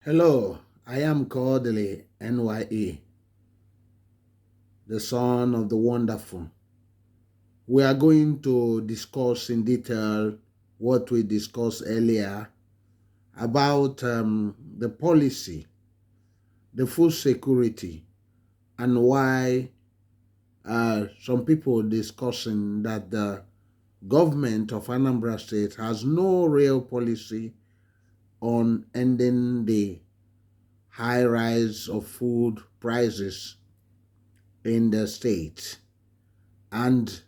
Hello, I am Kodili-nye, the son of the wonderful. We are going to discuss in detail what we discussed earlier about the policy, the food security, and why some people discussing that the government of Anambra State has no real policy on ending the high rise of food prices in the state and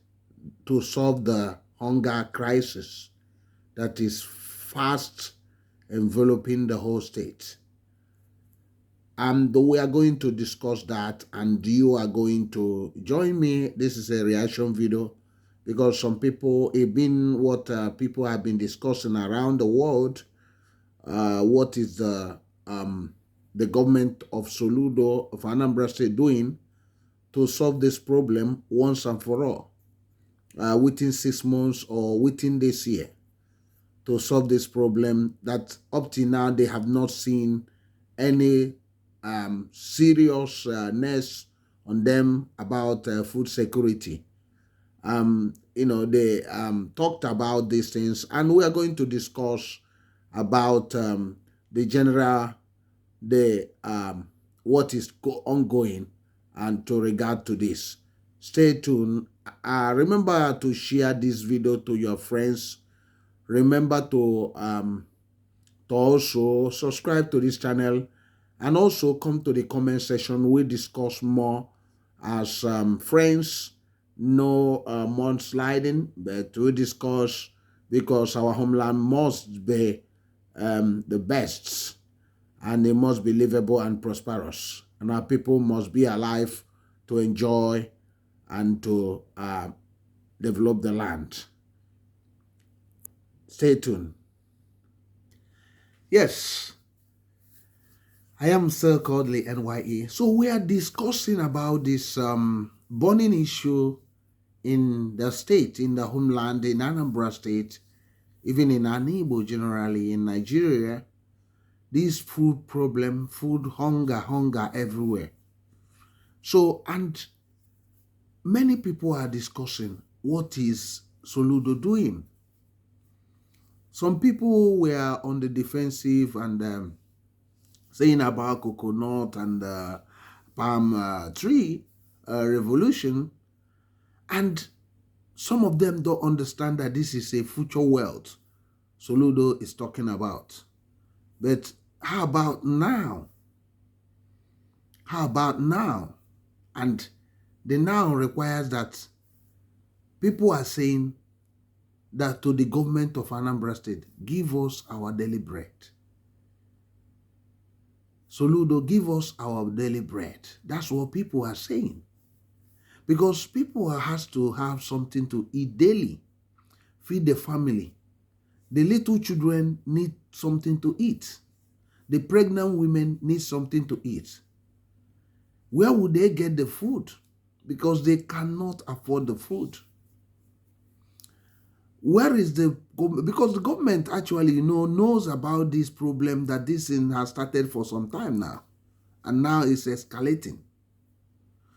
to solve the hunger crisis that is fast enveloping the whole state. And we are going to discuss that, and you are going to join me. This is a reaction video because some people, it been what people have been discussing around the world. What is the government of Soludo of Anambra State doing to solve this problem once and for all? Within 6 months or within this year to solve this problem that up to now they have not seen any seriousness on them about food security. They talked about these things, and we are going to discuss about the general, what is ongoing, and to regard to this. Stay tuned. Remember to share this video to your friends. Remember to also subscribe to this channel, and also come to the comment section. We discuss more as friends. No more sliding, but we discuss because our homeland must be the best, and it must be livable and prosperous, and our people must be alive to enjoy and to develop the land. Stay tuned. Yes, I am Sir Kodili-nye. So we are discussing about this burning issue in the state, in the homeland, in Anambra State, even in Anibo generally, in Nigeria. This food problem, food hunger everywhere. So, and many people are discussing what is Soludo doing. Some people were on the defensive and saying about coconut and palm tree revolution, and some of them don't understand that this is a future wealth Soludo is talking about. But how about now? How about now? And the now requires that people are saying that to the government of Anambra State, give us our daily bread. Soludo, give us our daily bread. That's what people are saying. Because people has to have something to eat daily, feed the family. The little children need something to eat. The pregnant women need something to eat. Where would they get the food? Because they cannot afford the food. Where is the government? Because the government actually, knows about this problem, that this thing has started for some time now, and now it's escalating.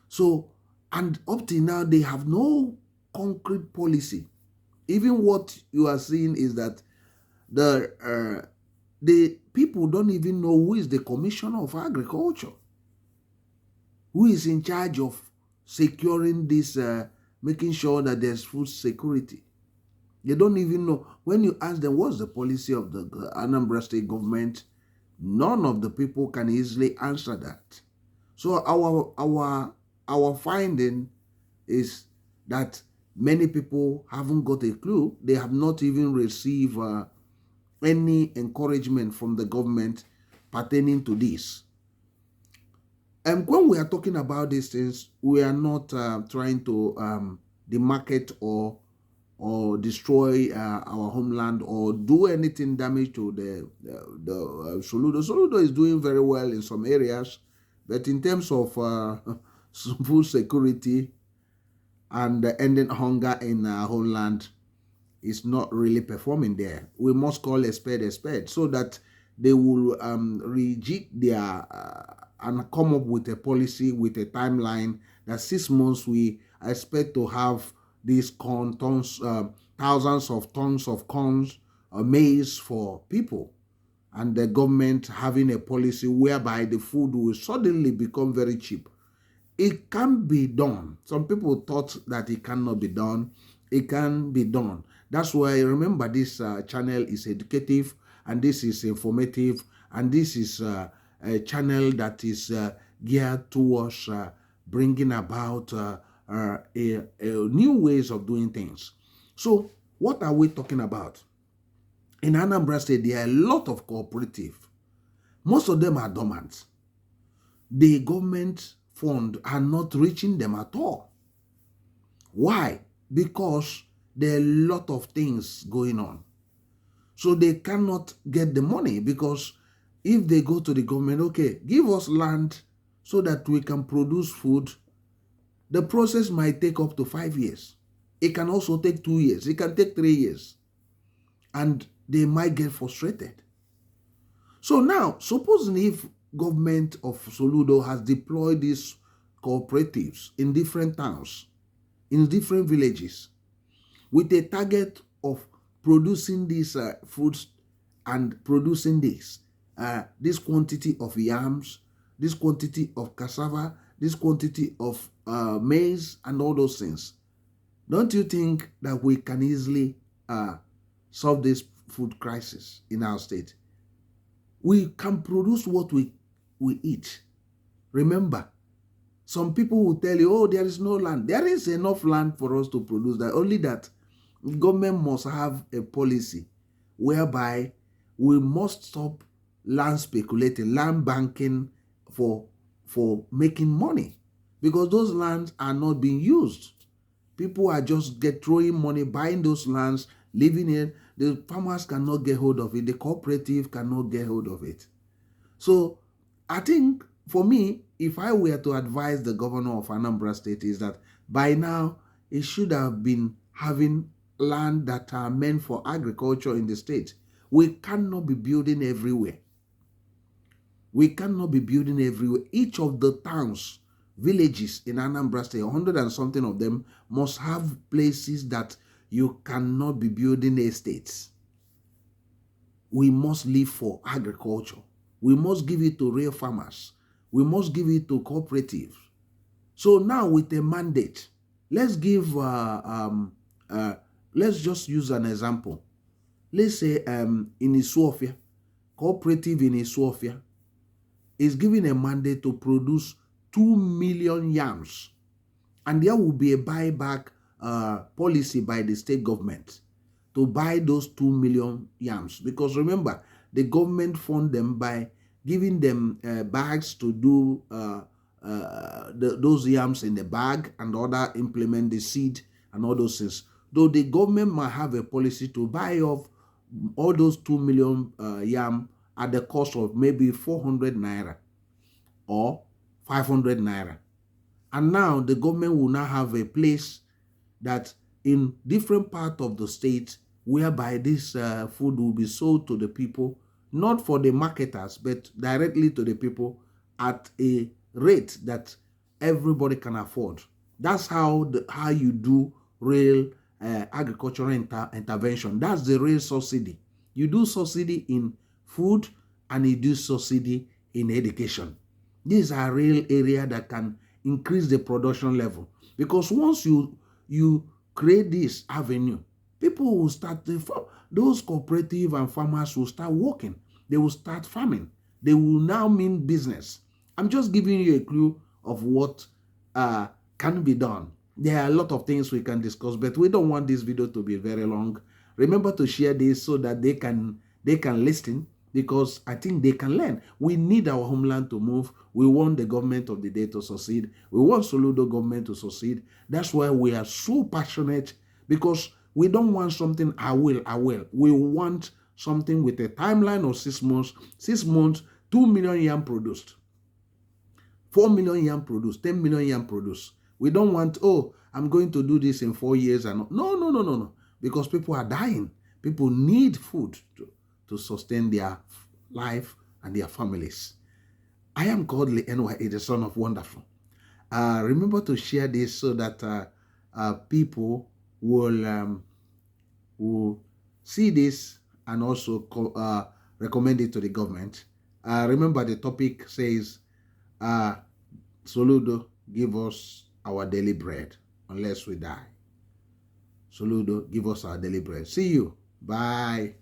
So, and up till now, they have no concrete policy. Even what you are seeing is that the people don't even know who is the Commissioner of Agriculture, who is in charge of securing this, making sure that there's food security. They don't even know. When you ask them what's the policy of the Anambra State government, none of the people can easily answer that. So our finding is that many people haven't got a clue. They have not even received any encouragement from the government pertaining to this. And when we are talking about these things, we are not trying to demarcate or destroy our homeland or do anything damage to the Soludo. Soludo is doing very well in some areas, but in terms of food security and ending hunger in our homeland, is not really performing there. We must call a spade so that they will rejig their and come up with a policy with a timeline that 6 months we expect to have these corn tons, thousands of tons of corns or maize for people, and the government having a policy whereby the food will suddenly become very cheap. It can be done. Some people thought that it cannot be done. It can be done. That's why, remember, this channel is educative, and this is informative, and this is a channel that is geared towards bringing about a new ways of doing things. So what are we talking about? In Anambra State, there are a lot of cooperatives. Most of them are dormant. The government fund are not reaching them at all. Why? Because there are a lot of things going on. So they cannot get the money, because if they go to the government, okay, give us land so that we can produce food, the process might take up to 5 years. It can also take 2 years. It can take 3 years. And they might get frustrated. So now, supposing if government of Soludo has deployed these cooperatives in different towns, in different villages, with a target of producing these foods and producing this quantity of yams, this quantity of cassava, this quantity of maize, and all those things, don't you think that we can easily solve this food crisis in our state? We can produce what we eat. Remember, some people will tell you, oh, there is no land. There is enough land for us to produce that. Only that government must have a policy whereby we must stop land speculating, land banking for making money, because those lands are not being used. People are just throwing money, buying those lands, living in. The farmers cannot get hold of it. The cooperative cannot get hold of it. So I think, for me, if I were to advise the governor of Anambra State, is that by now it should have been having land that are meant for agriculture in the state. We cannot be building everywhere. We cannot be building everywhere. Each of the towns, villages in Anambra State, 100 and something of them, must have places that you cannot be building estates. We must live for agriculture. We must give it to real farmers. We must give it to cooperatives. So now, with a mandate, let's give, let's just use an example. Let's say in Isuofia, cooperative in Isuofia is given a mandate to produce 2 million yams. And there will be a buyback policy by the state government to buy those 2 million yams. Because remember, the government fund them by giving them bags to do those yams in the bag, and other implement the seed and all those things. Though the government might have a policy to buy off all those 2 million yam at the cost of maybe 400 naira or 500 naira. And now the government will now have a place that in different parts of the state whereby this food will be sold to the people, not for the marketers, but directly to the people at a rate that everybody can afford. That's how you do real agricultural intervention. That's the real subsidy. You do subsidy in food, and you do subsidy in education. These are real area that can increase the production level, because once you create this avenue, people will start, those cooperative and farmers will start working. They will start farming. They will now mean business. I'm just giving you a clue of what can be done. There are a lot of things we can discuss, but we don't want this video to be very long. Remember to share this so that they can listen, because I think they can learn. We need our homeland to move. We want the government of the day to succeed. We want Soludo government to succeed. That's why we are so passionate, because we don't want something I will. We want something with a timeline of 6 months. 6 months, 2 million yam produced, 4 million yam produced, 10 million yam produced. We don't want, oh, I'm going to do this in 4 years. And no. Because people are dying. People need food to sustain their life and their families. I am Kodili-nye, the son of wonderful. Remember to share this so that people will see this and also recommend it to the government. Remember the topic says, Soludo, give us our daily bread unless we die. Soludo, give us our daily bread. See you. Bye.